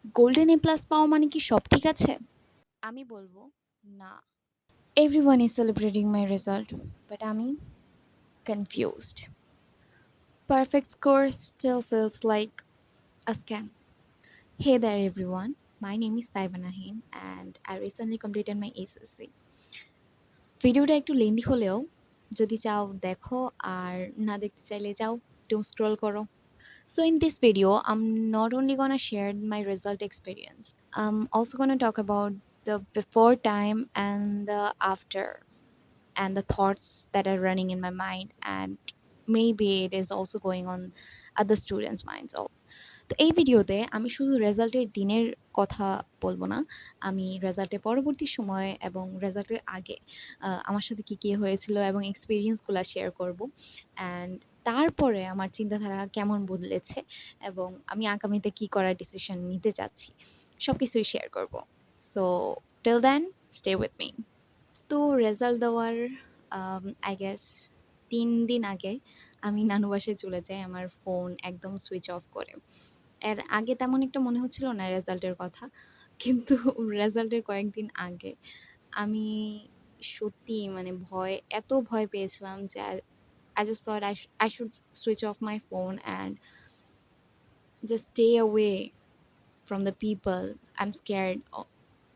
Golden A plus পাওয়া মানে কি সব ঠিক আছে? আমি বলবো না। Everyone is celebrating my result, but আমি confused. Perfect score still feels like a scam. Hey there everyone, my name is Saiba Nahin and I recently completed my SSC. ভিডিওটা একটু লেন্দি হলেও যদি চাও দেখো আর না দেখতে চাইলে যাও doom scroll করো. So in this video, I'm not only gonna share my result experience, I'm also gonna talk about the before time and the after and the thoughts that are running in my mind, and maybe it is also going on other students' minds. তো এই ভিডিওতে আমি শুধু রেজাল্টের দিনের কথা বলবো না, আমি রেজাল্টের পরবর্তী সময় এবং রেজাল্টের আগে আমার সাথে কি কি হয়েছিল এবং এক্সপিরিয়েন্সগুলো শেয়ার করব, অ্যান্ড তারপরে আমার চিন্তাধারা কেমন বদলেছে এবং আমি আগামীতে কি করার ডিসিশন নিতে চাচ্ছি সব কিছুই শেয়ার করব. So till then stay with me. তো রেজাল্ট দেওয়ার আই গেস 3 দিন আগে আমি নানু বাসায় চলে যাই আমার ফোন একদম সুইচ অফ করে. এর আগে তেমন একটা মনে হচ্ছিল না রেজাল্টের কথা, কিন্তু রেজাল্টের কয়েকদিন আগে আমি সত্যি মানে এত ভয় পেয়েছিলাম যে I just thought I should switch off my phone and just stay away from the people. I'm scared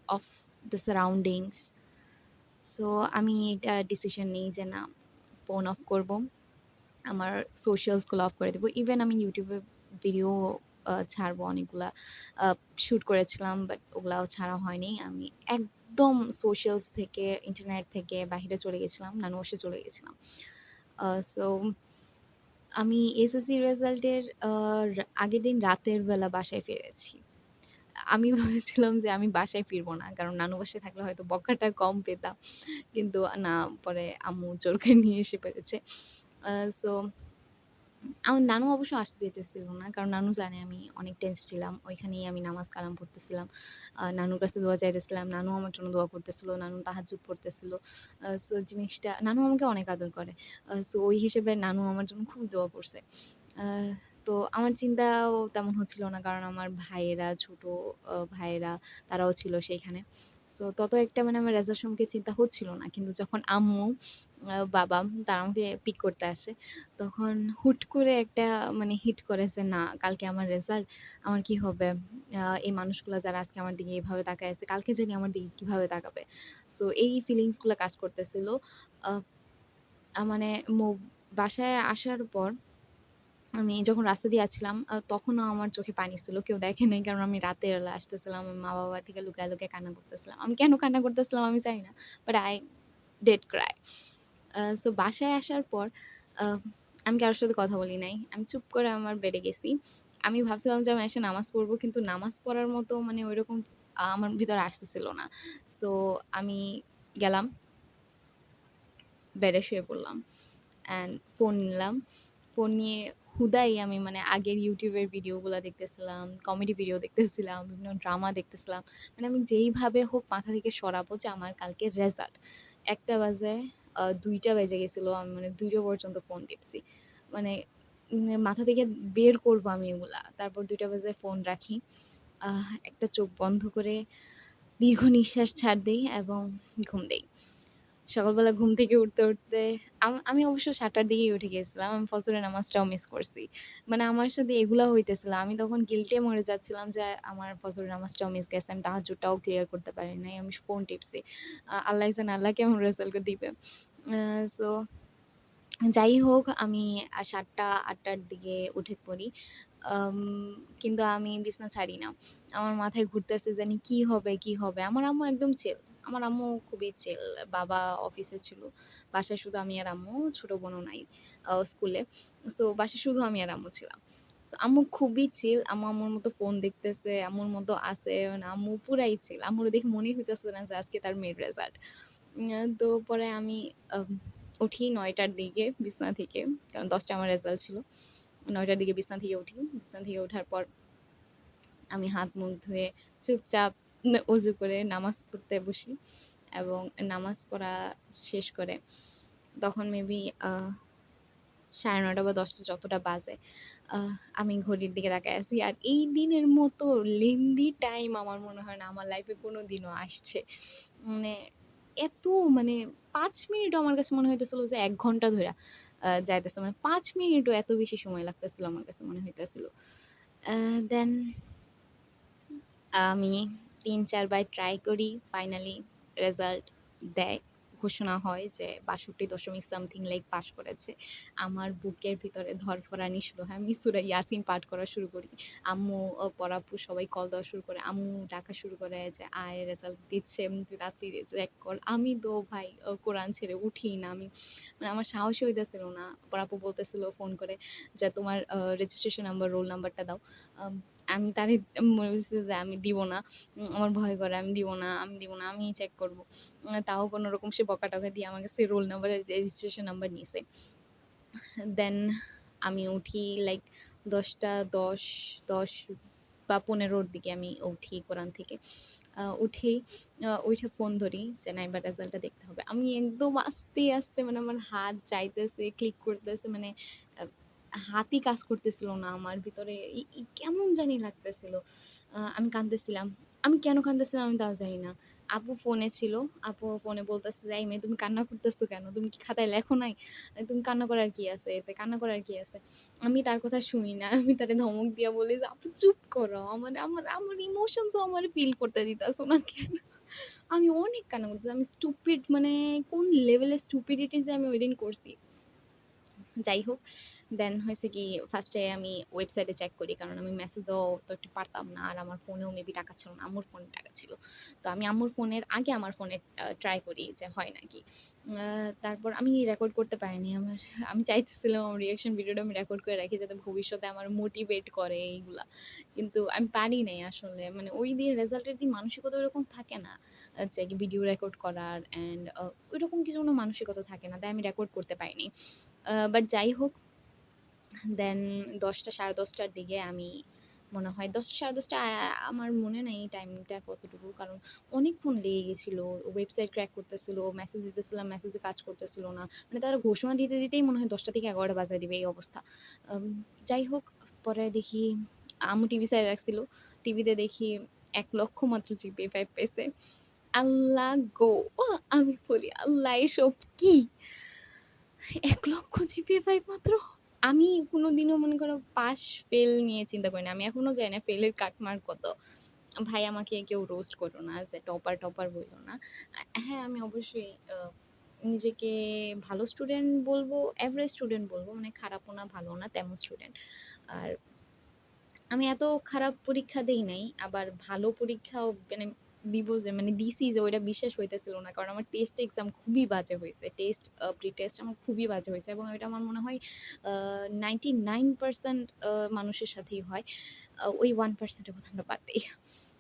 of the surroundings. So আমি এটা ডিসিশন নিই যে না, ফোন অফ করব, আমার সোশ্যালসগুলো অফ করে দেবো। ইভেন আমি ইউটিউবে ভিডিও ছাড়বো অনেকগুলা, শ্যুট করেছিলাম বাট ওগুলাও ছাড়া হয়নি। আমি একদম সোশ্যালস থেকে ইন্টারনেট থেকে বাহিরে চলে গেছিলাম, নানু বাসায় চলে গেছিলাম। সো আমি এসএসসি রেজাল্টের আগের দিন রাতের বেলা বাসায় ফিরেছি। আমি ভেবেছিলাম যে আমি বাসায় ফিরবো না, কারণ নানু বাসায় থাকলে হয়তো বকাটা কম পেতাম, কিন্তু না, পরে আম্মু জোর করে নিয়ে এসে পেরেছে। সো আমার নানু অবশ্য আসতে দিতেছিল না, কারণ নানু জানে আমি অনেক টেন্স ছিলাম। ওইখানেই আমি নামাজ কালাম পড়তেছিলাম, নানুর কাছে দোয়া চাইতেছিলাম, নানু আমার জন্য দোয়া করতেছিল, নানু তাহাজ্জুদ পড়তেছিল। সো জিনিসটা, নানু আমাকে অনেক আদর করে, সো ওই হিসেবে নানু আমার জন্য খুবই দোয়া করছে। তো আমার চিন্তাও তেমন হচ্ছিল না, কারণ আমার ভাইয়েরা, ছোট ভাইয়েরা তারাও ছিল সেইখানে। সো তত একটা মানে আমার রেজাল্ট সম্পর্কে চিন্তা হচ্ছিল না। কিন্তু যখন আম্মু, বাবা তারা আমাকে পিক করতে আসে, তখন হুট করে একটা মানে হিট করে যে না, কালকে আমার রেজাল্ট, আমার কি হবে? এই মানুষগুলা যারা আজকে আমার দিকে এভাবে তাকায় আছে, কালকে জানি আমার দিকে কিভাবে তাকাবে? সো এই ফিলিংস গুলা কাজ করতেছিল। আহ মানে বাসায় আসার পর আমি যখন রাস্তা দিয়ে যাচ্ছিলাম, তখনও আমার চোখে পানি ছিল। কেউ দেখে নাই, কারণ আমি রাতের বেলা আসতেছিলাম। আমি মা-বাবা থেকে লুকায়, লুকায় কান্না করতেছিলাম। আমি কেন কান্না করতেছিলাম আমি জানি না। But I did cry. So বাসায় আসার পর আ আমি কারো সাথে কথা বলি নাই। আমি চুপ করে আমার বেডে গেছি। আমি ভাবছিলাম যে আমি এসে নামাজ পড়বো, কিন্তু নামাজ পড়ার মতো মানে ওইরকম আমার ভিতরে আসতেছিল না। সো আমি গেলাম, বেডে শুয়ে পড়লাম। অ্যান্ড ফোন নিলাম। ফোন নিয়ে হুদাই আমি মানে আগের ইউটিউবের ভিডিওগুলা দেখতেছিলাম, কমেডি ভিডিও দেখতেছিলাম, বিভিন্ন ড্রামা দেখতেছিলাম। মানে আমি যেইভাবে হোক মাথা থেকে সরাবো যে আমার কালকে রেজাল্ট। ১টা বাজে, ২টা বেজে গেছিল। আমি মানে ২টা পর্যন্ত ফোন টিপছি। মানে মাথা থেকে বের করবো আমি এগুলা। তারপর ২টা বাজে ফোন রাখি। একটা চোখ বন্ধ করে দীর্ঘ নিঃশ্বাস ছাড় দেই এবং ঘুম দেই। সকালবেলা ঘুম থেকে উঠতে আমি অবশ্য ৭টার দিকেই উঠে গেছিলাম। আমি ফজরের নামাজটাও মিস করছি। মানে আমার সাথে এগুলা হইতেছিল। আমি তখন গিল্টে মরে যাচ্ছিলাম যে আমার ফজরের নামাজটাও মিস গেছে। আমি তাহাজ্জুদটাও ক্লিয়ার করতে পারি নাই। আমি ফোন টিপছি। আল্লাহ জানে আল্লাহ কেমন রেজাল্ট দিবে। সো যাই হোক, আমি ৭টা-৮টার দিকে উঠে পড়ি। আম কিন্তু আমি বিছানা ছাড়ি না। আমার মাথায় ঘুরতেছে জানি কি হবে, কি হবে? আমার আম্মু একদম চিল। আমার আম্মু খুবই চিল। বাবা অফিসে ছিল। বাসায় শুধু আমি আর আম্মু, ছোট বোনও নাই স্কুলে। সো বাসায় শুধু আমি আর আম্মু ছিলাম। সো আম্মু খুবই চিল। আম্মু আম্মুর মতো ফোন দেখতেছে, আম্মুর মতো আছে। মানে আম্মু পুরাই চিল। আম্মুরে দেখে মনেই হইতেছে না যে আজকে তার মেয়ের রেজাল্ট। তো পরে আমি আম উঠি ৯টার দিকে বিছানা থেকে। কারণ ১০টায় আমার রেজাল্ট ছিল। ৯টার দিকে বিছানা থেকে উঠি। বিছানা থেকে ওঠার পর আমি হাত-মুখ ধুয়ে চুপচাপ অজু করে নামাজ পড়তে বসি এবং নামাজ পড়া শেষ করে তখন মেবি ৯:৩০ বা ১০টা যতটা বাজে, আমি ঘড়ির দিকে তাকায় আছি। আর এই দিনের মতো লেংদি টাইম আমার মনে হয় না আমার লাইফে কোনোদিনও আসছে। মানে এত মানে ৫ মিনিটও আমার কাছে মনে হইতেছিল যে ১ ঘন্টা ধইরা যাইতেছে। মানে ৫ মিনিটও এত বেশি সময় লাগতেছিল আমার কাছে মনে হইতেছিল। দেন আমি ৩-৪ বার ট্রাই করি। ফাইনালি রেজাল্ট দেয়। ঘোষণা হয় যে ৬২ সামথিং লাইক পাস করেছে। আমার বুকের ভিতরে ধড়ফড়ানি শুরু হয়। আমি সূরা ইয়াসিন পাঠ করা শুরু করি। আম্মু, পরাপ্পু সবাই কল দেওয়া শুরু করে। আম্মু ডাকা শুরু করে যে, "আয় রেজাল্ট দিচ্ছে, তুই তাড়াতাড়ি চেক কর।" আমি তো ভাই কোরআন ছেড়ে উঠিই না। আমি মানে আমার সাহসই হইতেছিল না। পরাপ্পু বলতেছিল ফোন করে যে, "তোমার রেজিস্ট্রেশন নাম্বার, রোল নাম্বারটা দাও।" আম আমি তারে মনে করছি যে আমি দিব না। আমার ভয় করে আমি দিব না, আমি দিব না, আমিই চেক করব। তাও কোনরকম সে বকা-টকা দিয়ে আমার কাছে রোল নাম্বার আর রেজিস্ট্রেশন নাম্বার নিছে। দেন আমি উঠি লাইক ১০টা ১০, ১০ বা ১৫ র দিকে আমি উঠি কোরআন থেকে। উঠেই উইঠা ফোন ধরি যে না এবার রেজাল্টটা দেখতে হবে। আমি একদম আস্তে, আস্তে মানে আমার হাত যাইতেছে, ক্লিক করতেছে মানে আ হাতই কাজ করতেছিল না আমার ভিতরে। কেমন জানি লাগতেছিল। আমি কাঁদতেছিলাম। আমি কেন কাঁদতেছিলাম আমি তাও জানি না। আপু ফোনে ছিল। আপু ফোনে বলতেছে যে, "এই মেয়ে তুমি কান্না করতেছো কেন? তুমি কি খাতায় লেখো নাই? তুমি কান্না করার কি আছে? এতে কান্না করার কি আছে?" আমি তার কথা শুনি না। আমি তারে ধমক দিয়া বলি যে, "আপু চুপ করো। আমার আমার আমার ইমোশনস ও আমারে ফিল করতে দিতেছো না কেন?" আমি অনেক কান্না করতেছি। আমি স্টুপিড মানে কোন লেভেলের স্টুপিডিটি যে আমি ঐদিন করছি। যাই হোক, দেন হয়েছে কি ফার্স্টে আমি ওয়েবসাইটে চেক করি কারণ আমি মেসেজও তো একটু পারতাম না আর আমার ফোনেও মেবি টাকা ছিল না, আম্মুর ফোনে টাকা ছিল। তো আমি আম্মুর ফোনের আগে আমার ফোনে ট্রাই করি যে হয় নাকি। তারপর আমি রেকর্ড করতে পারিনি। আমি চাইতেছিলাম আমার রিঅ্যাকশন ভিডিওটা আমি রেকর্ড করে রাখি যাতে ভবিষ্যতে আমার মোটিভেট করে এইগুলা। কিন্তু আমি পারি নাই আসলে। মানে ওই দিন রেজাল্টের দিন মানসিকতা ওরকম থাকে না। যে ভিডিও রেকর্ড করার অ্যান্ড ওইরকম কিছু কোনো মানসিকতা থাকে না। তাই আমি রেকর্ড করতে পারিনি। বাট যাই হোক, দেন ১০টা ১০:৩০ র দিকে আমি মনে হয় ১০টা ১০:৩০ আমার মনে নেই টাইমটা কতটুকু। কারণ অনেকক্ষণ লেগে গেছিল। ওয়েবসাইট ক্র্যাক করতেছিল, মেসেজ দিতেছিলাম, মেসেজে কাজ করতেছিল না। মানে তারা ঘোষণা দিতে, দিতেই মনে হয় ১০টা থেকে ১১টা বাজায় দিবে এই অবস্থা। আম যাই হোক, পরে দেখি আম্মু টিভি চালায় রাখছিল। টিভিতে দেখি ১,০০,০০০ মাত্র জিপিএ ৫ পাইছে। আল্লাহ গো! আমি বলি, "আল্লাহ এসব কি?" ১,০০,০০০ জিপিএ ৫ মাত্র? আমি কোনদিনও মনে করো পাস ফেল নিয়ে চিন্তা করি না। আমি এখনো জানি না ফেইলের কাটমার্ক কত। ভাই আমাকে কেউ রোস্ট করো না যে টপার বইলো না। হ্যাঁ, আমি অবশ্যই নিজেকে ভালো স্টুডেন্ট বলবো, এভারেজ স্টুডেন্ট বলবো। মানে খারাপও না, ভালোও না তেমন স্টুডেন্ট। আর আমি এত খারাপ পরীক্ষা দেই নাই। আবার ভালো পরীক্ষাও মানে দিব যে মানে দিছি যে ওইটা বিশ্বাস হইতেছিল না। কারণ আমার টেস্ট এক্সাম খুবই বাজে হইছে। টেস্ট প্রি-টেস্ট আমার খুবই বাজে হইছে এবং এটা আমার মনে হয় আ 99% মানুষের সাথেই হয়। ওই 1% এর কথা আমরা বাদ দেই।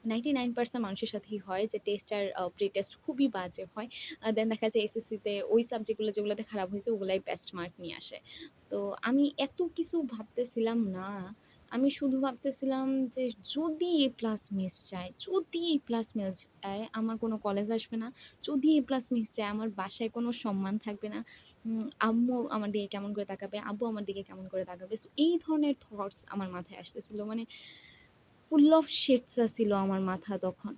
99% মানুষের সাথেই হয় যে টেস্ট আর প্রি-টেস্ট খুবই বাজে হয়। দেন দেখা যায় এসএসসিতে ওই সাবজেক্টগুলো যেগুলোতে খারাপ হইছে ওগুলাই বেস্ট মার্ক নিয়ে আসে। তো আমি এত কিছু ভাবতেছিলাম না। আমি শুধু ভাবতেছিলাম যে যদি এ প্লাস মিস যায়, যদি এ প্লাস মিস যায় আমার কোনো কলেজ আসবে না। যদি এ প্লাস মিস যায় আমার বাসায় কোনো সম্মান থাকবে না। আম্মু আমার দিকে কেমন করে তাকাবে, আব্বু আমার দিকে কেমন করে তাকাবে। সো এই ধরনের থটস আমার মাথায় আসতেছিল। মানে ফুল অফ শিটস ছিল আমার মাথা তখন।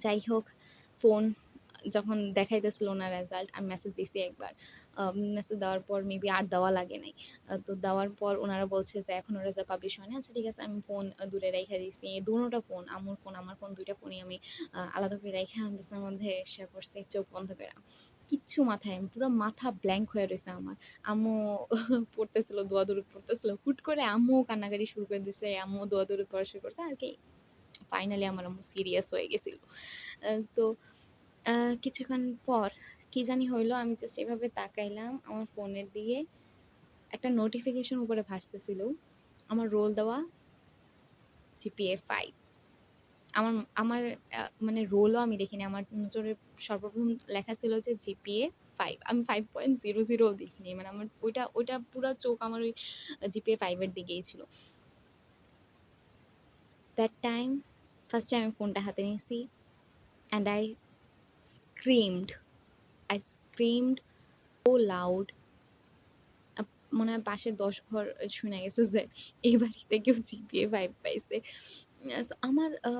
যাই হোক, ফোন যখন দেখাইতেছিল না রেজাল্ট, আমি মেসেজ দিছি একবার। মেসেজ দেওয়ার পর মেবি আর দেওয়া লাগে নাই। তো দেওয়ার পর উনারা বলছে যে এখনো রেজাল্ট পাবলিশ হয়নি। আচ্ছা ঠিক আছে, আমি ফোন দূরে রাইখা দিছি। দোনোটা ফোন, আম্মুর ফোন, আমার ফোন ২ টা ফোনই আমি আলাদা করে রাইখা আমি বিছানার মধ্যে শুয়ে পড়ছি চোখ বন্ধ কইরা। কিচ্ছু মাথায় পুরা মাথা ব্ল্যাংক হয়ে রইছে আমার। আম্মু পড়তেছিল, দোয়া দরুদ পড়তেছিল। হুট করে আম্মুও কান্নাকাটি শুরু করে দিছে। আম্মুও দোয়া দরুদ পড়া শুরু করছে। আর কি ফাইনালি আমার আম্মু সিরিয়াস হয়ে গেছিল। তো কিছুক্ষণ পর কি জানি হইলো, আমি জাস্ট এভাবে তাকাইলাম আমার ফোনের দিকে। একটা নোটিফিকেশন উপরে ভাসতেছিল। আমার রোল দেওয়া জিপিএ ৫। আমার আমার মানে রোলও আমি দেখিনি। আমার নজরে সর্বপ্রথম লেখা ছিল যে জিপিএ ৫। আমি ৫.০০ ও দেখিনি। মানে আমার ওইটা পুরা চোখ আমার ওই জিপিএ ৫ এর দিকেই ছিল। দ্যাট টাইম ফার্স্ট টাইম আমি ফোনটা হাতে নিছি and I screamed. I screamed so loud. মনে হয় পাশের ১০ ঘর শুনে গেছে যে এই বাড়িতে কেউ জিপিএ 5 পাইছে। সো আমার আ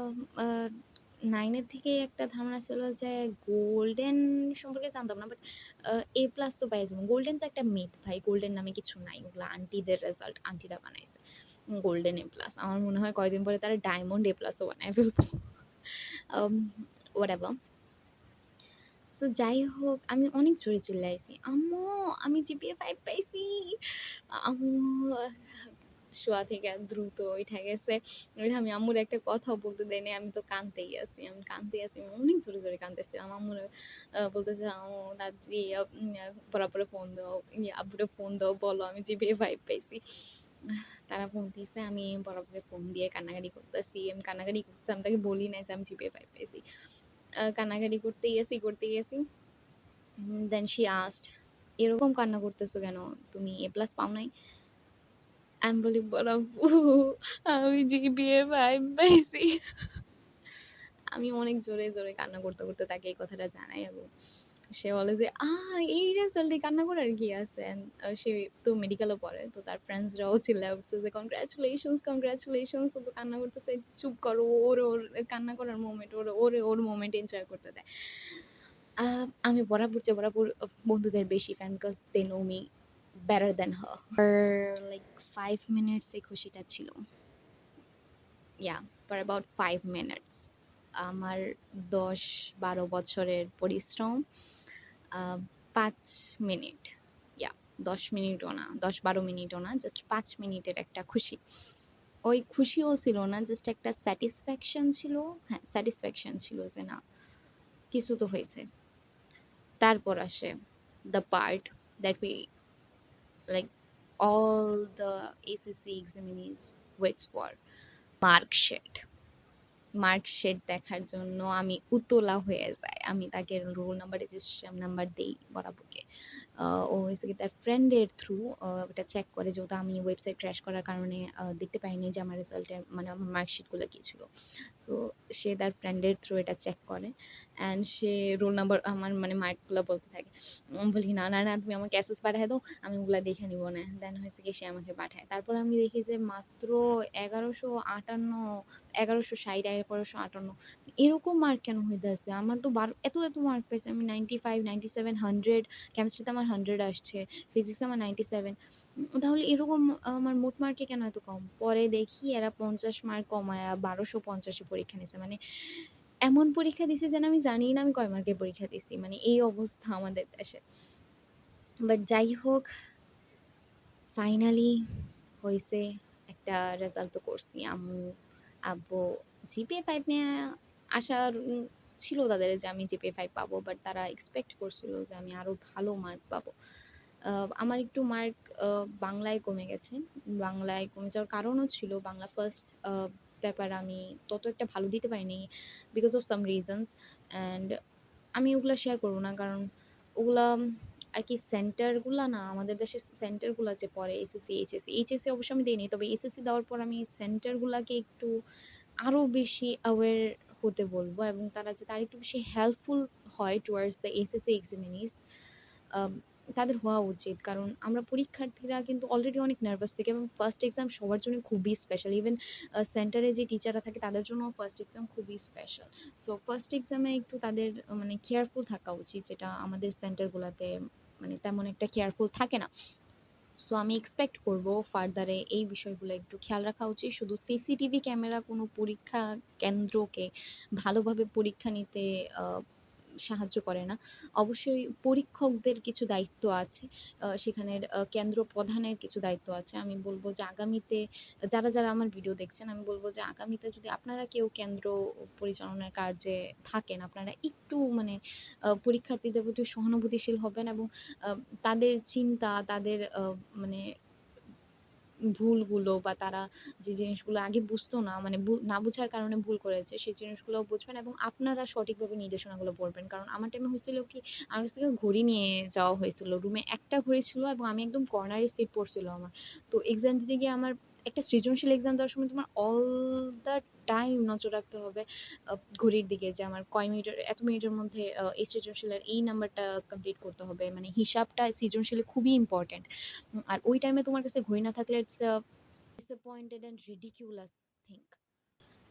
9 এর থেকেই একটা ধারণা ছিল যে গোল্ডেন সম্পর্কে জানতাম না। বাট এ প্লাস তো পেয়ে যাবো। গোল্ডেন তো একটা মিথ ভাই। গোল্ডেন নামে কিছু নাই। ওগুলা আন্টিদের রেজাল্ট, আন্টিরা বানাইছে। Golden A plus. আমার মনে হয় কয়দিন পরে তারা ডায়মন্ড এ প্লাসও বানায় ফেলবো। আম হোয়াটএভার। সো যাই হোক আমি অনেক জোরে চিল্লাইছি, "আম্মু আমি জিপিএ 5 পাইছি।" আম্মু শোয়া থেকে দ্রুত উইঠা গেছে। উইঠা আমি আম্মুরে একটা কথাও বলতে দেই নাই। আমি তো কানতেই আছি। আমি কানতেই আছি। আমি অনেক জোরে, জোরে কানতেছিলাম। আম্মুরে বলতেছি, "আম্মু তাড়াতাড়ি পড়াপড়ে ফোন দাও। আব্বুরে ফোন দাও। বলো আমি জিপিএ 5 পাইছি।" তারা ফোন দিছে। আমি বড় আব্বুকে ফোন দিয়ে কান্নাকাটি করতেছি। আমি কান্নাকাটি করতেছি। আমি তাকে বলি নাই যে আমি জিপিএ 5 পাইছি। কান্নাকাটি করতেই আছি, করতেই আছি। দেন শি আস্কড, "এরকম কান্না করতেছো কেন? তুমি এ প্লাস পাও নাই?" আমি বলি, "বড় আব্বু আমি জিপিএ 5 পাইছি।" আমি অনেক জোরে, জোরে কান্না করতে, করতে তাকে এই কথাটা জানাই এবং সে বলে যে, এই রেজাল্টে কান্না করার কি আছে?" সে তো মেডিকেলে পড়ে। তো তার ফ্রেন্ডসরাও চিল্লায় উঠছে যে, "কংগ্রাচুলেশনস, কংগ্রাচুলেশনস।" ও তো কান্না করতেছে। "চুপ করো। ওর কান্না করার মোমেন্ট। ওর মোমেন্ট এনজয় করতে দেয়।" আ আমি বরাবর চেয়ে বরাবর বন্ধুদের বেশি fan because they know me better than her. For like 5 minutes এই খুশিটা ছিল। Yeah, for about 5 minutes. আমার ১০-১২ বছরের পরিশ্রম আ ৫ মিনিট, ইয়া ১০ মিনিটও না, ১০-১২ মিনিটও না, জাস্ট ৫ মিনিটের একটা খুশি। ওই খুশিও ছিল না, জাস্ট একটা স্যাটিসফ্যাকশন ছিল। হ্যাঁ, স্যাটিসফ্যাকশন ছিল যে না, কিছু তো হইছে। তারপর আসে the part that we like all the ACC examinees waits for, marksheet. Marksheet দেখার জন্য আমি উতলা হয়ে যাই। আমি তাকে রোল নাম্বার, রেজিস্ট্রেশন নাম্বার দেই বরাবরকে। ও হইছে কি তার ফ্রেন্ডের থ্রু ওটা চেক করে, যেহেতু আমি ওয়েবসাইট ক্র্যাশ করার কারণে দেখতে পাইনি যে আমার রেজাল্টে মানে আমার মার্কশিটগুলো কি ছিল। সো সে তার ফ্রেন্ডের থ্রু এটা চেক করে অ্যান্ড সে রোল নাম্বার আমার মানে মার্কগুলো বলতে থাকে। বলি, "না, না, না তুমি আমাকে এসএস পাঠায় দাও। আমি ওগুলা দেখে নিব না।" দেন হয়েছে কি সে আমাকে পাঠায়। তারপর আমি দেখি যে মাত্র ১১৫৮ ১১৬০ ১১৫৫ এরকম মার্ক কেন হইতাছে? আমার তো এত, এত মার্ক পাইছি আমি 95, 97, 100, কেমিস্ট্রিতে আমার 100 আসছে, ফিজিক্সে আমার 97। তাহলে এরকম আমার মোট মার্কে কেন এত কম? পরে দেখি এরা 50 মার্ক কমায়া ১২৫০ এ পরীক্ষা নিছে। মানে এমন পরীক্ষা দিছে যেন আমি জানিই না আমি কয় মার্কের পরীক্ষা দিছি। মানে এই অবস্থা আমাদের দেশে। বাট যাই হোক, ফাইনালি হইছে, একটা রেজাল্ট তো করছি। আব্বু জিপিএ 5 নিয়ে আশার ছিল তাদের যে আমি জিপিএ 5 পাবো। বাট তারা এক্সপেক্ট করছিল যে আমি আরো ভালো মার্ক পাবো। আমার একটু মার্ক বাংলায় কমে গেছে। বাংলায় কমে যাওয়ার কারণও ছিল বাংলা ফার্স্ট পেপার আমি তত একটা ভালো দিতে পারিনি because of some reasons and আমি ওগুলা শেয়ার করব না। কারণ ওগুলা আরকি সেন্টারগুলা না, আমাদের দেশের সেন্টারগুলা যে পড়ে এসএসসি, এইচএসসি। এইচএসসি অবশ্য আমি দেইনি। তবে এসএসসি দেওয়ার পর আমি সেন্টারগুলাকে একটু আরো বেশি অ্যাওয়্যার হতে বলবো এবং তারা যাতে আরেকটু বেশি হেল্পফুল হয় টুয়ার্ডস দ্য এসএসসি এক্সামিনিজ। আম তাদের হওয়া উচিত। কারণ আমরা পরীক্ষার্থীরা কিন্তু অলরেডি অনেক নার্ভাস থাকি এবং ফার্স্ট এক্সাম সবার জন্য খুবই স্পেশাল। ইভেন সেন্টারে যে টিচাররা থাকে তাদের জন্যও ফার্স্ট এক্সাম খুবই স্পেশাল। সো ফার্স্ট এক্সামে একটু তাদের মানে কেয়ারফুল থাকা উচিত, যেটা আমাদের সেন্টারগুলাতে মানে তেমন একটা কেয়ারফুল থাকে না। সো আমি এক্সপেক্ট করব ফার্দারে এই বিষয়গুলো একটু খেয়াল রাখা উচিত। শুধু সিসিটিভি ক্যামেরা কোনো পরীক্ষা কেন্দ্রকে ভালোভাবে পরীক্ষা নিতে আ সাহায্য করে না। অবশ্যই পরীক্ষকদের কিছু দায়িত্ব আছে। সেখানের কেন্দ্র প্রধানের কিছু দায়িত্ব আছে। আমি বলব যে আগামীতে যারা আমার ভিডিও দেখছেন, আমি বলব যে আগামীতে যদি আপনারা কেউ কেন্দ্র পরিচালনার কার্যে থাকেন, আপনারা একটু মানে পরীক্ষার্থীদের প্রতি সহানুভূতিশীল হবেন এবং আ তাদের চিন্তা, তাদের মানে ভুলগুলো বা তারা যে জিনিসগুলো আগে বুঝতো না, মানে না বুঝার কারণে ভুল করেছে, সেই জিনিসগুলো বুঝবেন এবং আপনারা সঠিকভাবে নির্দেশনাগুলো পড়বেন। কারণ আমার টাইমে হয়েছিল কি, আমার কাছ থেকে ঘড়ি নিয়ে যাওয়া হয়েছিল। রুমে একটা ঘড়ি ছিল এবং আমি একদম কর্নারে সিট পড়ছিল আমার। তো এক্সাম দিতে গিয়ে আমার একটা সৃজনশীল এক্সাম দেওয়ার সময় তোমার অল দ্য টাইম নজর রাখতে হবে ঘড়ির দিকে, যে আমার কয় মিনিটের, এত মিনিটের মধ্যে এই সৃজনশীলের এই নাম্বারটা কমপ্লিট করতে হবে। মানে হিসাবটা সৃজনশীলে খুবই ইম্পর্টেন্ট। আর ওই টাইমে তোমার কাছে ঘড়ি না থাকলে it's disappointed and ridiculous thing.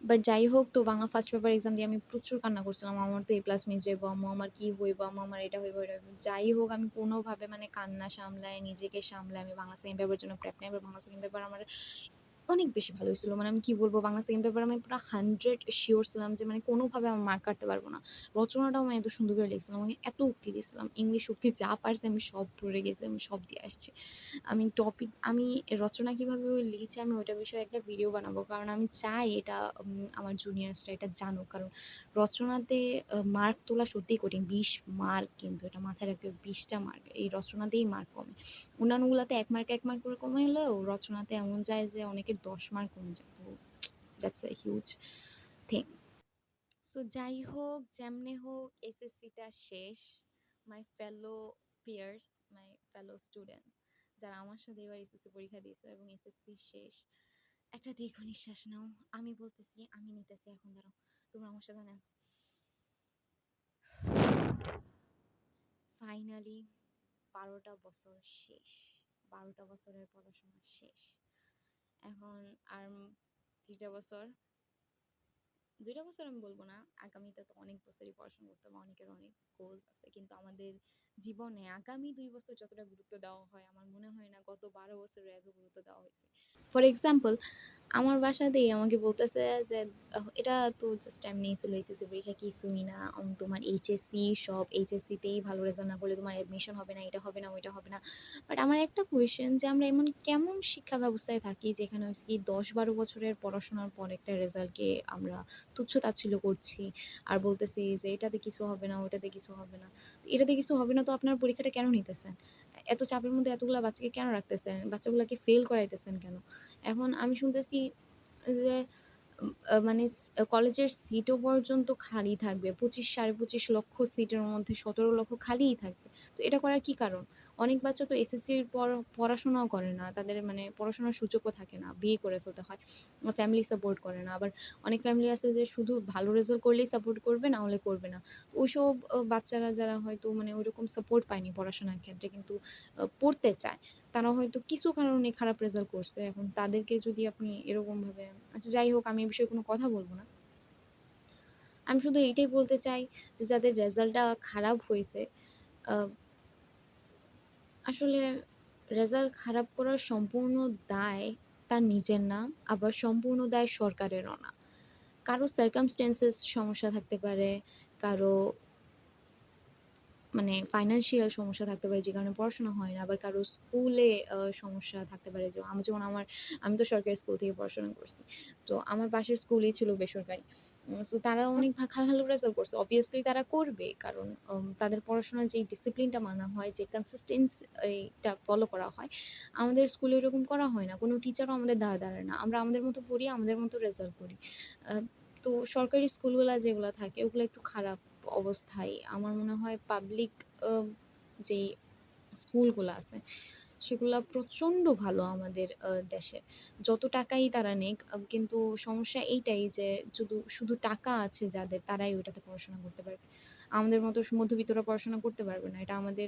But যাই হোক, তো বাংলা ফার্স্ট পেপার এক্সাম দিয়ে আমি প্রচুর কান্না করছিলাম, আমার তো এ প্লাস মিস যাইবো, আম্মু আমার কি হইব, আম্মু আমার এটা হইব এটা হইব। যাই হোক, আমি কোনোভাবে মানে কান্না সামলায়, নিজেকে সামলায় আমি বাংলা সেকেন্ড পেপারের জন্য প্রেপ নেই। এবার বাংলা সেকেন্ড পেপার আমার অনেক বেশি ভালো হয়েছিল। মানে আমি কি বলবো, বাংলা সেকেন্ড পেপার আমি পুরো 100 শিওর ছিলাম যে মানে কোনোভাবে আমার মার্ক কাটতে পারবো না। রচনাটাও আমি এত সুন্দর করে লিখছিলাম, আমি এত উক্তি দিয়েছিলাম, ইংলিশ উক্তি যা পারছি আমি সব পড়ে গেছি, আমি সব দিয়ে আসছি। আমি টপিক, আমি রচনা কিভাবে লিখেছি আমি ওইটা বিষয়ে একটা ভিডিও বানাবো, কারণ আমি চাই এটা আমার জুনিয়র্সরা এটা জানুক। কারণ রচনাতে মার্ক তোলা সত্যিই কঠিন, 20 মার্ক, কিন্তু এটা মাথায় রাখতে হবে, 20টা মার্ক এই রচনাতেই মার্ক কমে। অন্যান্যগুলাতে 1 মার্ক 1 মার্ক করে কমে এলেও রচনাতে এমন যায় যে অনেকের 10 মার্ক কমে যায়। তো that's a huge thing. So যাই হোক, যেমনে হোক এসএসসিটা শেষ। মাই ফেলো পিয়ার্স, মাই ফেলো স্টুডেন্ট যারা আমার সাথে এবার এসএসসি পরীক্ষা দিয়েছে এবং এসএসসি শেষ, একটা দীর্ঘ নিঃশ্বাস নাও। আমি বলতেছি, আমি নিতেছি, এখন দাঁড়াও, তোমরা আমার সাথে নাও। ফাইনালি 12টা বছর শেষ, 12টা বছরের পড়াশোনা শেষ। এখন আর 2টা বছর, 2টা বছর আমি বলবো না, আগামীতে তো অনেক বছরই পড়াশোনা করতে হবে, অনেকের অনেক গোলস আছে, কিন্তু আমাদের জীবনে আগামী 2 বছর যতটা গুরুত্ব দেওয়া হয় আমার মনে হয় না গত 12 বছরে এত গুরুত্ব দেওয়া হয়েছে। ফর এক্সাম্পল, আমার বাসাতেই আমাকে বলতেছে যে এটা তো জাস্ট এমনি ছিল, এইচএসসি পরীক্ষা কিছুই না, তোমার এইচএসসি সব, এইচএসসি তেই ভালো রেজাল্ট না করলে তোমার এডমিশন হবে না, এটা হবে না, ওইটা হবে না। বাট আমার একটা কোয়েশ্চেন, যে আমরা এমন কেমন শিক্ষা ব্যবস্থায় থাকি যেখানে হচ্ছে কি 10-12 বছরের পড়াশোনার পর একটা রেজাল্টকে আমরা তুচ্ছ তাচ্ছিল্য করছি আর বলতেছি যে এটাতে কিছু হবে না, ওটাতে কিছু হবে না। এটাতে কিছু হবে না তো আপনার পরীক্ষাটা কেন নিতেছেন? এত চাপের মধ্যে এতগুলা বাচ্চাকে কেন রাখতেছেন? বাচ্চাগুলাকে ফেল করাইতেছেন কেন? এখন আমি শুনতেছি যে মানে কলেজের সিটও পর্যন্ত খালি থাকবে, 25-25.5 লক্ষ সিটের মধ্যে 17 লক্ষ খালিই থাকবে। তো এটা করার কি কারণ? অনেক বাচ্চা তো এসএসসির পর পড়াশোনাও করে না, তাদের মানে পড়াশোনার সুযোগও থাকে না, বিয়ে করে ফেলতে হয়, ফ্যামিলি সাপোর্ট করে না। আবার অনেক ফ্যামিলি আছে যে শুধু ভালো রেজাল্ট করলেই সাপোর্ট করবে, না হলে করবে না। ওইসব বাচ্চারা যারা হয়তো মানে ওইরকম সাপোর্ট পায়নি পড়াশোনার ক্ষেত্রে, কিন্তু পড়তে চায়, তারা হয়তো কিছু কারণে খারাপ রেজাল্ট করছে, এখন তাদেরকে যদি আপনি এরকম ভাবে, আচ্ছা যাই হোক, আমি এই বিষয়ে কোনো কথা বলবো না। আমি শুধু এইটাই বলতে চাই যে যাদের রেজাল্টটা খারাপ হয়েছে, আহ, আসলে রেজাল্ট খারাপ করার সম্পূর্ণ দায় তার নিজের না, আবার সম্পূর্ণ দায় সরকারেরও না। কারো সার্কামস্টেন্সেস সমস্যা থাকতে পারে, কারো মানে ফাইন্যান্সিয়াল সমস্যা থাকতে পারে যে কারণে পড়াশোনা হয় না, আবার কারো স্কুলে সমস্যা থাকতে পারে, যে আমার যেমন আমি তো সরকারি স্কুল থেকে পড়াশোনা করছি, তো আমার পাশের স্কুলই ছিল বেসরকারি। তো তারা অনেক ভালো রেজাল্ট করছে, অবভিয়াসলি তারা করবে, কারণ তাদের পড়াশোনার যে ডিসিপ্লিনটা মানা হয়, যে কনসিস্টেন্সিটা ফলো করা হয়, আমাদের স্কুলে এরকম করা হয় না, কোনো টিচারও আমাদের দাঁড়ায় না, আমরা আমাদের মতো পড়ি, আমাদের মতো রেজাল্ট করি। আহ, তো সরকারি স্কুলগুলা যেগুলা থাকে ওগুলো একটু খারাপ অবস্থায়। আমার মনে হয় পাবলিক যে স্কুলগুলো আছে সেগুলা প্রচন্ড ভালো আমাদের দেশে। যত টাকাই তারা নেক, কিন্তু সমস্যা এইটাই যে শুধু শুধু টাকা আছে যাদের, তারাই ওইটাতে পড়াশোনা করতে পারবে, আমাদের মতো মধ্যবিত্তরা পড়াশোনা করতে পারবে না। এটা আমাদের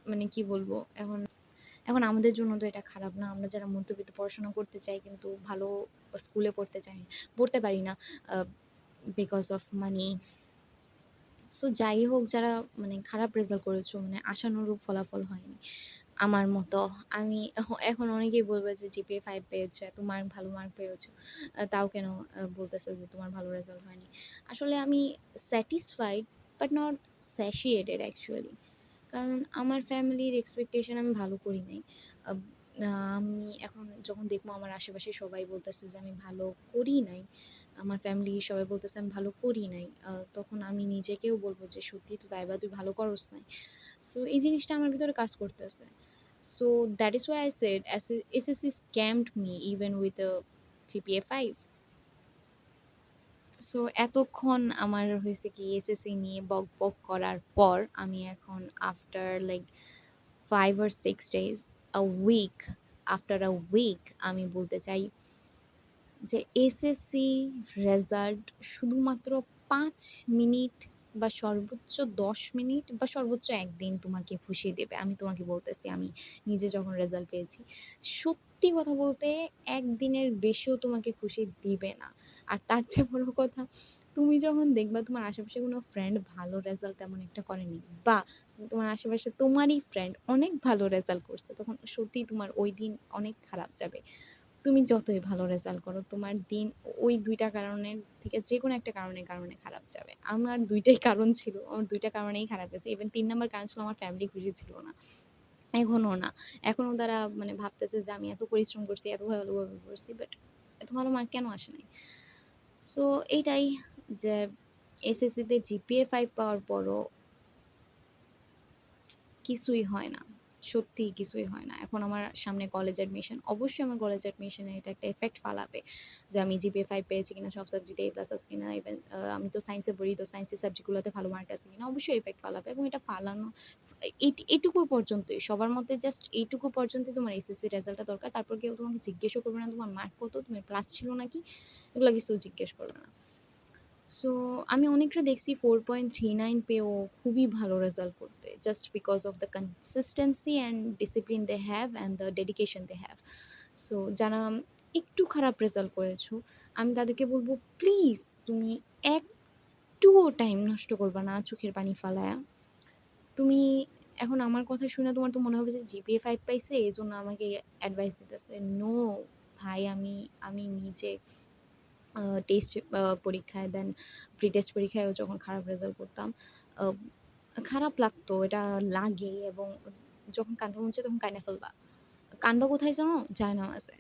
মানে কি বলবো, এখন এখন আমাদের জন্য তো এটা খারাপ না, আমরা যারা মধ্যবিত্ত পড়াশোনা করতে চাই কিন্তু ভালো স্কুলে পড়তে চাই, পড়তে পারি না বিকজ অফ মানি। সো যাই হোক, যারা মানে খারাপ রেজাল্ট করেছো, মানে আশানুরূপ ফলাফল হয়নি আমার মতো, আমি এখন অনেকেই বলবে যে জিপিএ 5 পেয়েছো, এত মার্ক, ভালো মার্ক পেয়েছো, তাও কেন বলতেছো যে তোমার ভালো রেজাল্ট হয়নি? আসলে আমি স্যাটিসফাইড বাট নট স্যাটিয়েটেড অ্যাকচুয়ালি, কারণ আমার ফ্যামিলির এক্সপেকটেশন আমি ভালো করি নাই। আহ, আমি এখন যখন দেখবো আমার আশেপাশে সবাই বলতেছে যে আমি ভালো করি নাই, আমার ফ্যামিলি সবাই বলতেছে আমি ভালো করি নাই, তখন আমি নিজেকেও বলবো যে সত্যি তো, তাই বা তুই ভালো করস নাই। সো এই জিনিসটা আমার ভিতরে কাজ করতেছে। So that is why I said SSC scammed me even with a GPA 5। So এতক্ষণ আমার হয়েছে কি, এসএসসি নিয়ে বক বক করার পর আমি এখন after like 5 or 6 days, a week, after a week আমি বলতে চাই যে এসএসসি রেজাল্ট শুধুমাত্র ৫ মিনিট বা সর্বোচ্চ ১০ মিনিট বা সর্বোচ্চ ১ দিন তোমাকে খুশি দেবে। আমি তোমাকে বলতেছি, আমি নিজে যখন রেজাল্ট পেয়েছি, সত্যি কথা বলতে ১ দিনের বেশিও তোমাকে খুশি দিবে না। আর তার চেয়ে বড় কথা, তুমি যখন দেখবা তোমার আশেপাশে কোনো ফ্রেন্ড ভালো রেজাল্ট তেমন একটা করেনি, বা তোমার আশেপাশে তোমারই ফ্রেন্ড অনেক ভালো রেজাল্ট করছে, তখন সত্যিই তোমার ওই দিন অনেক খারাপ যাবে। তুমি যতই ভালো রেজাল্ট করো, তোমার দিন ওই ২ টা কারণের থেকে যেকোনো একটা কারণে খারাপ যাবে। আমার ২ টাই কারণ ছিল। আমার ২ টা কারণেই খারাপ গেছে। ইভেন ৩ নাম্বার কারণ ছিল আমার ফ্যামিলি খুশি ছিল না। এখনো না। এখনো তারা মানে ভাবতেছে যে আমি এত পরিশ্রম করছি, এত ভালোভাবে পড়ছি, বাট এত ভালো মার্ক কেন আসে নাই? সো এইটাই, যে এসএসসিতে জিপিএ 5 পাওয়ার পরও কিছুই হয় না। সত্যিই কিছুই হয় না। এখন আমার সামনে কলেজ অ্যাডমিশন। অবশ্যই আমার কলেজ অ্যাডমিশনে এটা একটা ইফেক্ট ফালাবে। যে আমি জিপিএ 5 পেয়েছি কিনা, সব সাবজেক্টে A+ আছে কিনা, ইভেন আমি তো সায়েন্সে পড়ি, তো সায়েন্সের সাবজেক্টগুলোতে ভালো মার্ক আছে কিনা, অবশ্যই ইফেক্ট ফালাবে। এবং এটা ফালানো এটুকু পর্যন্তই। সবার মধ্যে জাস্ট এইটুকু পর্যন্তই তোমার এসএসসি রেজাল্টটা দরকার। তারপর কেউ তোমাকে জিজ্ঞেসও করবে না তোমার মার্ক কত, তোমার ক্লাস ছিল নাকি, এগুলা কিছু জিজ্ঞেস করবে না। সো আমি অনেকটা দেখছি 4.39 পেয়েও খুবই ভালো রেজাল্ট করতে, just because of the consistency and discipline they have and the dedication they have. So যারা একটু খারাপ রেজাল্ট করেছো, আমি তাদেরকে বলবো, প্লিজ তুমি একটুও টাইম নষ্ট করবা না চোখের পানি ফালায়া। তুমি এখন আমার কথা শুনে তোমার তো মনে হবে যে জিপিএ 5 পাইছে এই জন্য আমাকে অ্যাডভাইস দিতেছে। নো ভাই, আমি আমি নিজে টেস্ট পরীক্ষায়, দেন প্রি টেস্ট পরীক্ষায়ও যখন খারাপ রেজাল্ট করতাম, আহ, খারাপ লাগতো, এটা লাগে। এবং যখন কান্না মন চায় তখন কাইন্দা ফেলবা। কান্দা কোথায় জানো? জায়নামাজে।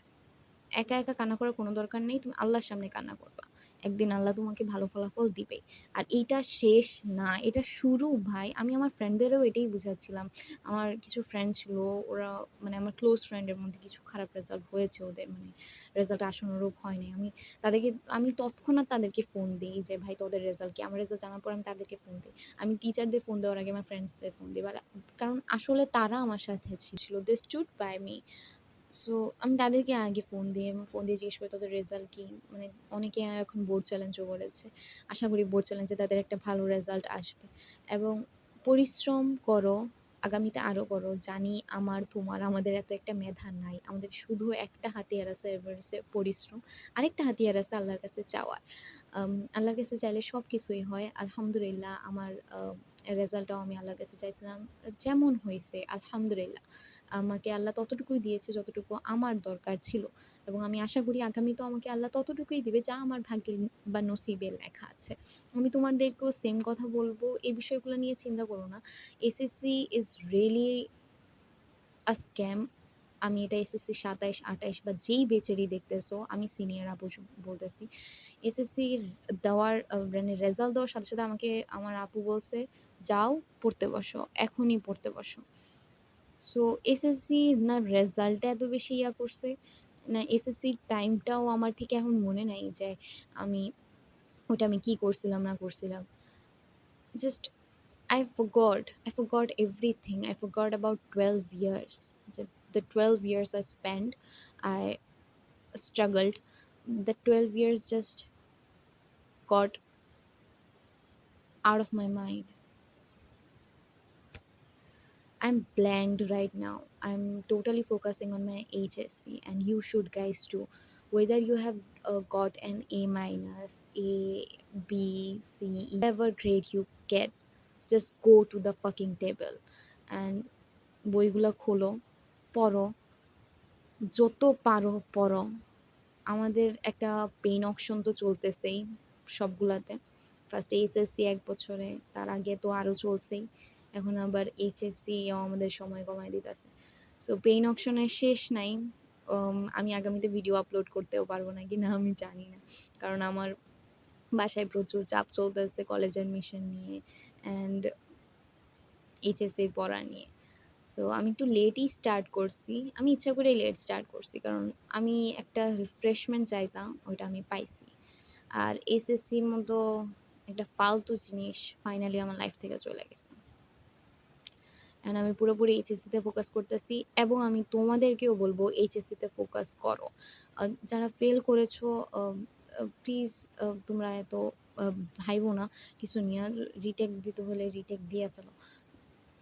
একা একা কান্না করার কোনো দরকার নেই, তুমি আল্লাহর সামনে কান্না করবা। একদিন আল্লাহ তোমাকে ভালো ফলাফল দিবে। আর এইটা শেষ না, এটা শুরু ভাই। আমি আমার ফ্রেন্ডদেরও এটাই বুঝাচ্ছিলাম। আমার কিছু ফ্রেন্ড ছিল, ওরা মানে আমার ক্লোজ ফ্রেন্ডের মধ্যে কিছু খারাপ রেজাল্ট হয়েছে, ওদের মানে রেজাল্ট আশানুরূপ হয়নি। তাদেরকে আমি তৎক্ষণাৎ তাদেরকে ফোন দিই যে ভাই তোদের রেজাল্ট কি, আমার রেজাল্ট জানার পর আমি তাদেরকে ফোন দিই। আমি টিচারদের ফোন দেওয়ার আগে আমার ফ্রেন্ডসদের ফোন দিই, কারণ আসলে তারা আমার সাথে ছিল, দে স্টুড বাই মি। সো আমি তাদেরকে আগে ফোন দিই এবং ফোন দিয়ে জিজ্ঞেস করি তোদের রেজাল্ট কি। মানে অনেকে এখন বোর্ড চ্যালেঞ্জও করেছে। আশা করি বোর্ড চ্যালেঞ্জে তাদের একটা ভালো রেজাল্ট আসবে। এবং পরিশ্রম করো, আগামীতে আরো করো। জানি আমার তোমার আমাদের এত একটা মেধা নাই, আমাদের শুধু একটা হাতিয়ার আছে, এবার হচ্ছে পরিশ্রম। আরেকটা হাতিয়ার আছে আল্লাহর কাছে চাওয়ার। আল্লাহর কাছে চাইলে সব কিছুই হয়। আলহামদুলিল্লাহ আমার রেজাল্টটাও আমি আল্লাহর কাছে চাইছিলাম, যেমন হয়েছে আলহামদুলিল্লাহ। আমাকে আল্লাহ ততটুকুই দিয়েছে যতটুকু আমার দরকার ছিল। এবং আমি আশা করি আগামীতেও আমাকে আল্লাহ ততটুকুই দিবে যা আমার ভাগ্যে বা নসিবে লেখা আছে। আমি তোমাদেরকেও সেম কথা বলবো, এই বিষয়গুলো নিয়ে চিন্তা করো না। SSC is really a scam. আমি এটা এসএসসি ২৭, ২৮ বা যেই বেচেরই দেখতেছো, আমি সিনিয়র আপু বলতেছি। এসএসসি দেওয়ার মানে রেজাল্ট দেওয়ার সাথে সাথে আমাকে আমার আপু বলছে, যাও পড়তে বসো, এখনই পড়তে বসো। সো এসএসসি না রেজাল্টটা এত বেশি ইয়া করছে, না এসএসসির টাইমটাও আমার ঠিক এখন মনে নাই যে আমি ওটা আমি কি করছিলাম না করছিলাম। Just I forgot everything. I forgot about 12 years. The 12 years I spent, I struggled. The 12 years just got out of my mind. I'm blanked right now. I'm totally focusing on my HSC, and you should guys too. Whether you have got an A minus, A, B, C, E, whatever grade you get, just go to the fucking table and বইগুলো খোলো, পড়ো, যত পারো পড়ো। আমাদের একটা pain auction তো চলতেছেই সবগুলাতে। First HSC ১ বছরে, তার আগে তো আরো চলছেই। এখন আবার এইচএসসি ও আমাদের সময় কমায় দিতেছে। সো পেইন অকশনের শেষ নাই। আমি আগামীতে ভিডিও আপলোড করতেও পারবো না কিনা আমি জানি না। কারণ আমার বাসায় প্রচুর চাপ চলতেছে কলেজ অ্যাডমিশন নিয়ে অ্যান্ড এইচএসসির পড়া নিয়ে। সো আমি একটু লেটই স্টার্ট করছি। আমি ইচ্ছা করেই লেট স্টার্ট করছি। কারণ আমি একটা রিফ্রেশমেন্ট চাইতাম, ওইটা আমি পাইছি। আর এসএসসির মতো একটা ফালতু জিনিস ফাইনালি আমার লাইফ থেকে চলে গেছে। অ্যান্ড আমি পুরোপুরি এইচএসসিতে ফোকাস করতেছি এবং আমি তোমাদেরকেও বলবো এইচএসসিতে ফোকাস করো। যারা ফেল করেছো প্লিজ তোমরা এত ভাইবো না কিছু নিয়ে। রিটেক দিতে হলে রিটেক দিয়ে ফেলো।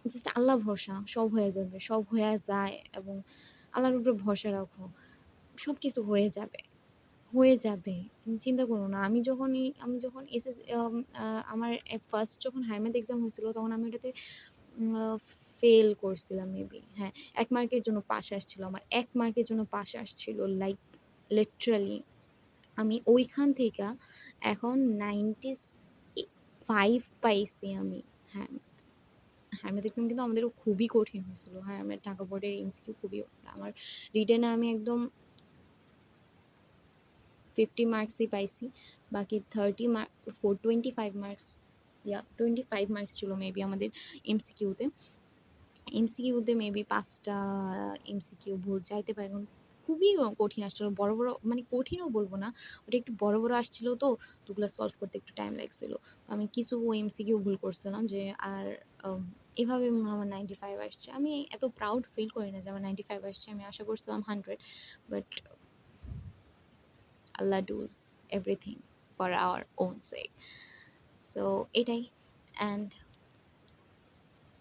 জাস্ট আল্লাহ ভরসা, সব হয়ে যাবে, সব হয়ে যায় এবং আল্লাহর উপরে ভরসা রাখো, সব কিছু হয়ে যাবে, হয়ে যাবে। তুমি চিন্তা করো না। আমি যখন এসএস আমার ফার্স্ট যখন হায়ার ম্যাথ এক্সাম হয়েছিল তখন আমি ওটাতে ফেল করছিলাম মেবি, হ্যাঁ 1 মার্কের জন্য পাস আসছিল, আমার 1 মার্কের জন্য পাস আসছিল, লাইক লিটারালি আমি ওইখান থেকে এখন 95 পাইছি আমি। হ্যাঁ হ্যাঁ ম্যাথ এক্সাম কিন্তু আমাদেরও খুবই কঠিন হয়েছিল। হ্যাঁ আমার ঢাকা বোর্ডের এমসিকিউ খুবই, আমার রিটেনে আমি একদম 50 মার্কসই পাইছি, বাকি 30 মার্ক 425 মার্কস, ইয়া 25 মার্কস ছিল মেবি আমাদের এমসিকিউতে। এমসিকিউতে মেবি 5টা এমসিকিউ ভুল যাইতে পারে, কারণ খুবই কঠিন আসছিল, বড় বড় মানে কঠিনও বলবো না, ওটা একটু বড় বড় আসছিল, তো ওগুলো সলভ করতে একটু টাইম লাগছিল। তো আমি কিছু এমসিকিউ ভুল করছিলাম যে, আর এভাবে আমার 95 আসছে। আমি এত প্রাউড ফিল করি না যে আমার 95 আসছে, আমি আশা করছিলাম 100, but Allah does everything for our own sake. So এটাই।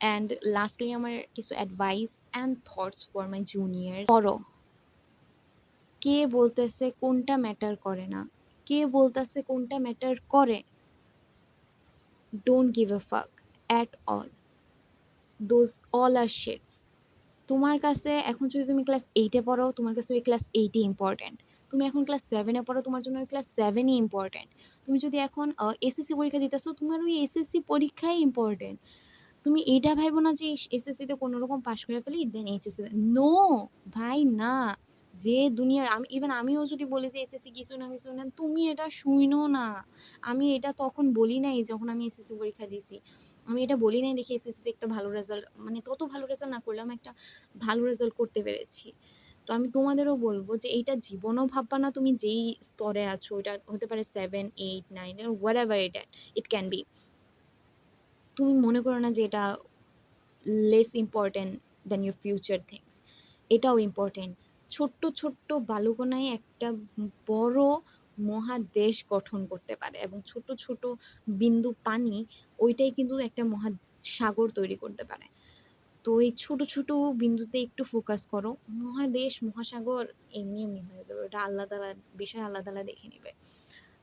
অ্যান্ড লাস্টলি আমার কিছু advice and thoughts for my junior. করো, কে বলতেছে কোনটা ম্যাটার করে না, কে বলতেছে কোনটা ম্যাটার করে, don't give a fuck at all, those all are shits. তোমার কাছে এখন যদি তুমি ক্লাস 8-এ পড়ো, তোমার কাছে ওই ক্লাস 8-ই ইম্পর্টেন্ট। তুমি এখন ক্লাস 7-এ পড়ো, তোমার জন্য ওই ক্লাস 7-ই ইম্পর্টেন্ট। তুমি যদি এখন এসএসসি পরীক্ষা দিতেছো, তোমার ওই এসএসসি পরীক্ষাই ইম্পর্টেন্ট। তুমি এইটা ভাইবো না যে এসএসসি তে কোনো রকম পাশ করে ফেলি দেন এইচএসসি, নো ভাই না। যে দুনিয়ার আমি ইভেন আমিও যদি বলি যে এসএসসি কিছু না কিছু না, তুমি এটা শুইনো না। আমি এটা তখন বলি নাই যখন আমি এসএসসি পরীক্ষা দিছি, আমি এটা বলি নাই দেখি এসএসসি তে একটা ভালো রেজাল্ট, মানে তত ভালো রেজাল্ট না করলেও আমি একটা ভালো রেজাল্ট করতে পেরেছি। তো আমি তোমাদেরও বলবো যে এইটা জীবনও ভাববা না তুমি যেই স্তরে আছো, এটা হতে পারে 7, 8, 9 whatever it can be. তুমি মনে করো না যে এটা less important than your future things, এটাও ইম্পর্টেন্ট। ছোট্ট ছোট্ট বালুকণায় একটা বড় মহাদেশ গঠন করতে পারে, এবং ছোট ছোট বিন্দু পানি ওইটাই কিন্তু একটা মহাসাগর তৈরি করতে পারে। তো এই ছোট ছোট বিন্দুতে একটু ফোকাস করো, মহাদেশ মহাসাগর এমনি এমনি হয়ে যাবে, ওটা আল্লাহ তাআলা বিষয়, আল্লাহ তাআলা দেখে নিবে।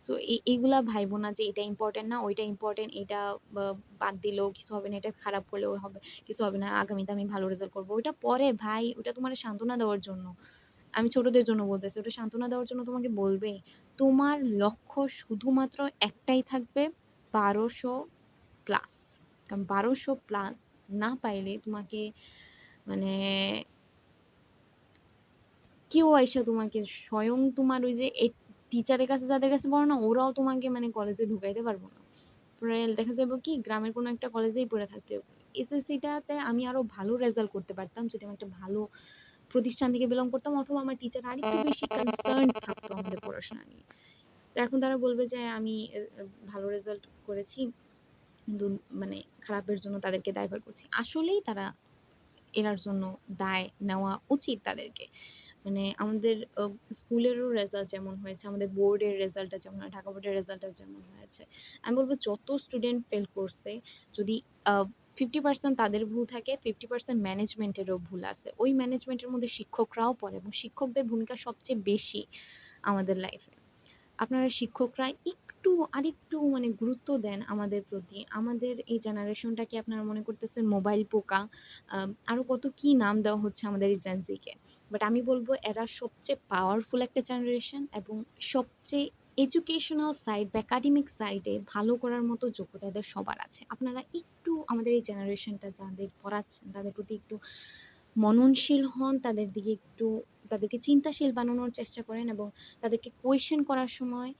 সো এইগুলা ভাইবো না যে এটা ইম্পর্টেন্ট না ওইটা ইম্পর্টেন্ট, এটা বাদ দিলেও কিছু হবে না, এটা খারাপ করলেও হবে কিছু হবে না, আগামীতে আমি ভালো রেজাল্ট করবো, ওটা পরে ভাই, ওটা তোমার সান্ত্বনা দেওয়ার জন্য। আমি ছোটদের জন্য বলতেছি, ওটা সান্ত্বনা দেওয়ার জন্য তোমাকে বলবে। তোমার লক্ষ্য শুধুমাত্র একটাই থাকবে, 1200 প্লাস। কারণ 1200 প্লাস না পাইলে তোমাকে মানে কেউ আইসা তোমাকে স্বয়ং তোমার ওই যে টিচারের কাছে যাদের কাছে পড়ো না, ওরাও তোমাকে মানে কলেজে ঢুকাইতে পারবো না। পরে দেখা যাবে কি গ্রামের কোনো একটা কলেজেই পড়ে থাকতে হবে। এসএসসিটাতে আমি আরো ভালো রেজাল্ট করতে পারতাম যদি আমি একটা ভালো প্রতিষ্ঠান থেকে বিলং করতাম, অথবা আমার টিচার আরেকটু বেশি কনসার্ন থাকতো আমাদের পড়াশোনা নিয়ে। তো এখন তারা বলবে যে আমি ভালো রেজাল্ট করেছি কিন্তু মানে খারাপের জন্য তাদেরকে দায়ভার করছি। আসলেই তারা এরার জন্য দায় নেওয়া উচিত তাদেরকে। মানে আমাদের স্কুলেরও রেজাল্ট যেমন হয়েছে, আমাদের বোর্ডের রেজাল্টটা যেমন হয়, ঢাকা বোর্ডের রেজাল্টটা যেমন হয়েছে, আমি বলবো যত স্টুডেন্ট ফেল করছে, যদি 50% তাদের ভুল থাকে, 50% ম্যানেজমেন্টেরও ভুল আছে। ওই ম্যানেজমেন্টের মধ্যে শিক্ষকরাও পড়ে, এবং শিক্ষকদের ভূমিকা সবচেয়ে বেশি আমাদের লাইফে। আপনারা শিক্ষকরা একটু আরেকটু মানে গুরুত্ব দেন আমাদের প্রতি। আমাদের এই জেনারেশনটাকে আপনারা মনে করতেছেন মোবাইল পোকা, আরো কত কি নাম দেওয়া হচ্ছে আমাদের এই জেনজিকে, বাট আমি বলবো এরা সবচেয়ে পাওয়ারফুল একটা জেনারেশন, এবং সবচেয়ে এডুকেশনাল সাইড বা একাডেমিক সাইডে ভালো করার মতো যোগ্যতা এদের সবার আছে। আপনারা একটু আমাদের এই জেনারেশনটা যাদের পড়াচ্ছেন তাদের প্রতি একটু মননশীল হন, তাদের দিকে একটু, তাদেরকে চিন্তাশীল বানানোর চেষ্টা করেন, এবং তাদেরকে কোয়েশ্চেন করার সময়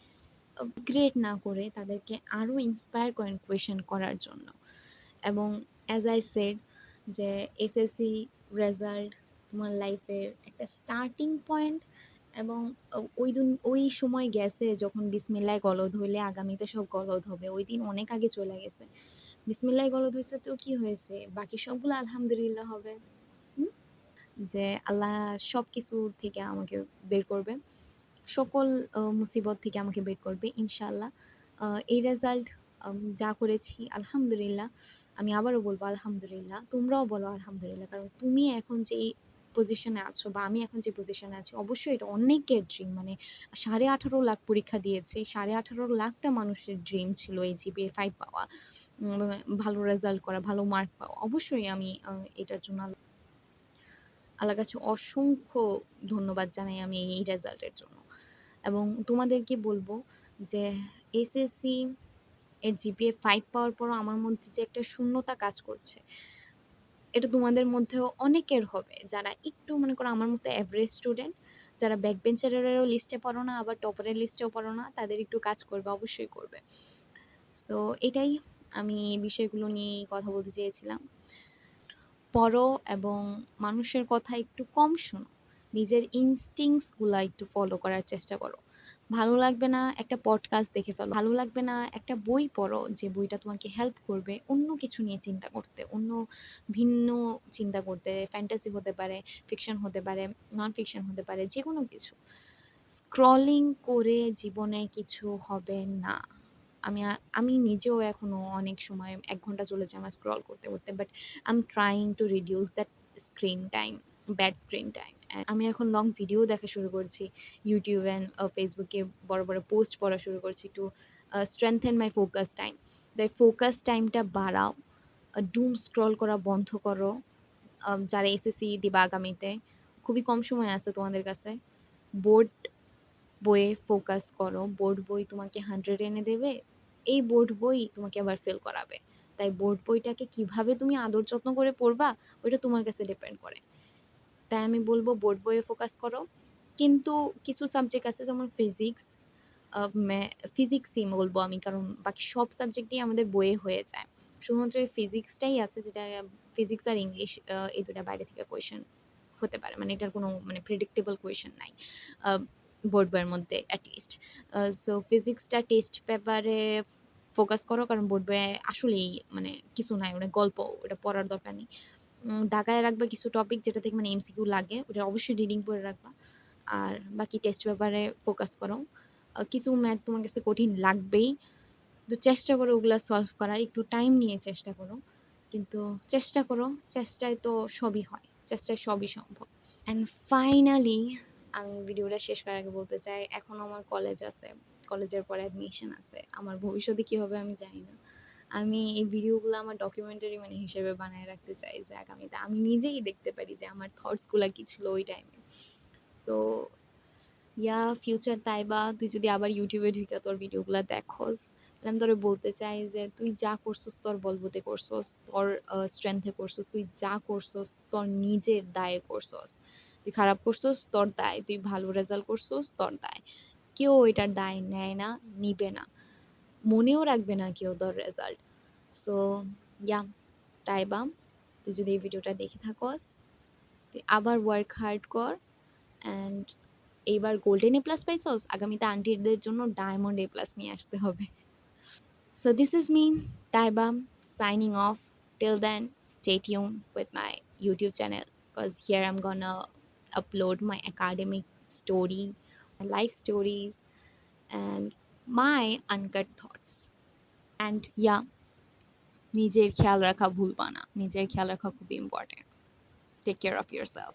গ্রেড না করে তাদেরকে আরো ইন্সপায়ার করেন কোয়েশ্চেন করার জন্য। এবং অ্যাজ আই সেড যে এসএসসি রেজাল্ট তোমার লাইফের একটা স্টার্টিং পয়েন্ট, এবং ওই সময় গেছে যখন বিসমিল্লাহ গলদ হইলে আগামীতে সব গলদ হবে, ওই দিন অনেক আগে চলে গেছে। বিসমিল্লাহ গলত হয়েছে তো কি হয়েছে, বাকি সবগুলো আলহামদুলিল্লাহ হবে। হুম? যে আল্লাহ সবকিছু থেকে আমাকে বের করবে, সকল মুসিবত থেকে আমাকে বের করবে ইনশাআল্লাহ। এই রেজাল্ট যা করেছি আলহামদুলিল্লাহ। আমি আবারও বলবো আলহামদুলিল্লাহ, তোমরাও বলো আলহামদুলিল্লাহ। কারণ তুমি এখন যেই পজিশনে আছো বা আমি এখন যে পজিশনে আছি, অবশ্যই এটা অনেকের ড্রিম। মানে 18.5 লাখ পরীক্ষা দিয়েছে, 18.5 লাখটা মানুষের ড্রিম ছিল এই জিপিএ 5 পাওয়া, ভালো রেজাল্ট করা, ভালো মার্ক পাওয়া। অবশ্যই আমি এটার জন্য আল্লাহর কাছে অসংখ্য ধন্যবাদ জানাই আমি এই রেজাল্টের জন্য। এবং তোমাদেরকে বলবো যে এসএসসি এর জিপিএ 5 পাওয়ার পরও আমার মধ্যে যে একটা শূন্যতা কাজ করছে, এটা তোমাদের মধ্যেও অনেকের হবে যারা একটু মনে করো আমার মতো এভারেজ স্টুডেন্ট, যারা ব্যাক বেঞ্চারেরও লিস্টে পড়ো না আবার টপারের লিস্টেও পড়ো না, তাদের একটু কাজ করবে, অবশ্যই করবে। সো এটাই, আমি এই বিষয়গুলো নিয়ে কথা বলতে চেয়েছিলাম। পড়ো এবং মানুষের কথা একটু কম শোনো, নিজের ইনস্টিংক্টস গুলা একটু ফলো করার চেষ্টা করো। ভালো লাগবে না একটা পডকাস্ট দেখে ফেলো, ভালো লাগবে না একটা বই পড়ো যে বইটা তোমাকে হেল্প করবে অন্য কিছু নিয়ে চিন্তা করতে, অন্য ভিন্ন চিন্তা করতে। ফ্যান্টাসি হতে পারে, ফিকশন হতে পারে, নন ফিকশন হতে পারে, যে কোনো কিছু। স্ক্রলিং করে জীবনে কিছু হবে না। আমি নিজেও এখনো অনেক সময় ১ ঘন্টা চলে যায় আমার স্ক্রল করতে, করতে। But I am trying to reduce that screen time, bad screen time. আমি এখন লং ভিডিও দেখা শুরু করেছি। YouTube এন্ড Facebook এ বড়, বড় পোস্ট পড়া শুরু করছি to strengthen my focus time। তাই ফোকাস টাইমটা বাড়াও। doom স্ক্রল করা বন্ধ করো। যারা এসএসসি দিবা আগামীতে, খুবই কম সময় আছে তোমাদের কাছে। বোর্ড বইয়ে ফোকাস করো। বোর্ড বই তোমাকে 100 এনে দেবে, এই বোর্ড বই তোমাকে আবার ফেল করাবে। তাই বোর্ড বইটাকে কিভাবে তুমি আদর যত্ন করে পড়বা, ওইটা তোমার কাছে ডিপেন্ড করে। তাই আমি বলবো বোর্ড বইয়ে ফোকাস করো। কিন্তু কিছু সাবজেক্ট আছে যেমন ফিজিক্স, ফিজিক্সই বলবো আমি, কারণ বাকি সব সাবজেক্টই আমাদের বইয়ে হয়ে যায়। শুধুমাত্র এই ফিজিক্সটাই আছে যেটা, ফিজিক্স আর ইংলিশ, এই দুটা বাইরে থেকে কোয়েশ্চেন হতে পারে, মানে এটার কোনো মানে প্রেডিক্টেবল কোয়েশ্চেন নাই বোর্ড বইয়ের মধ্যে অ্যাটলিস্ট। সো ফিজিক্সটা টেস্ট পেপারে ফোকাস করো, কারণ বোর্ড বইয়ে আসলেই মানে কিছু নাই, ওটা গল্প, ওটা পড়ার দরকার নেই। দাগায় রাখবা কিছু টপিক যেটা থেকে মানে এমসিকিউ লাগে, ওটা অবশ্যই রিডিং করে রাখবা। আর বাকি টেস্ট পেপারে ফোকাস করো। কিছু ম্যাথ তোমার কাছে কঠিন লাগবেই, তো চেষ্টা করো ওগুলা সলভ করার, একটু টাইম নিয়ে চেষ্টা করো। কিন্তু চেষ্টা করো, চেষ্টায় তো সবই হয়, চেষ্টায় সবই সম্ভব। অ্যান্ড ফাইনালি আমি ভিডিওটা শেষ করার আগে বলতে চাই, এখন আমার কলেজ আছে, কলেজের পরে অ্যাডমিশন আছে। আমার ভবিষ্যতে কি হবে আমি জানি না। আমি এই ভিডিওগুলো আমার ডকুমেন্টারি মানে হিসেবে বানায় রাখতে চাই, যে আগামীতে আমি নিজেই দেখতে পারি যে আমার থটস গুলা কি ছিল ওই টাইমে। সো ইয়া ফিউচার তাইবা, তুই যদি আবার ইউটিউবে ঢুকে তোর ভিডিওগুলো দেখোস, তাহলে আমি তোরে বলতে চাই যে তুই যা করছস তোর বলবতে করছস, তোর স্ট্রেংথে করছস, তুই যা করছস তোর নিজের দায়ে করছস। তুই খারাপ করছস তোর দায়, তুই ভালো রেজাল্ট করছস তোর দায়। কেউ এটার দায় নেয় না, নিবে না, মনেও রাখবে না কেউ তোর রেজাল্ট। সো ইয়া তাইবা, তুই যদি এই ভিডিওটা দেখে থাকস, তুই আবার ওয়ার্ক হার্ড কর। অ্যান্ড এইবার গোল্ডেন এ প্লাস পাইছস, আগামীতে আন্টিদের জন্য ডায়মন্ড এ প্লাস নিয়ে আসতে হবে। So this is me, Taiba, signing off. Till then, stay tuned with my YouTube channel, because here I'm gonna upload my academic story, my life stories, and my uncut thoughts. And yeah, নিজের খেয়াল রাখা ভুলবা না, নিজের খেয়াল রাখা খুবই important. Take care of yourself.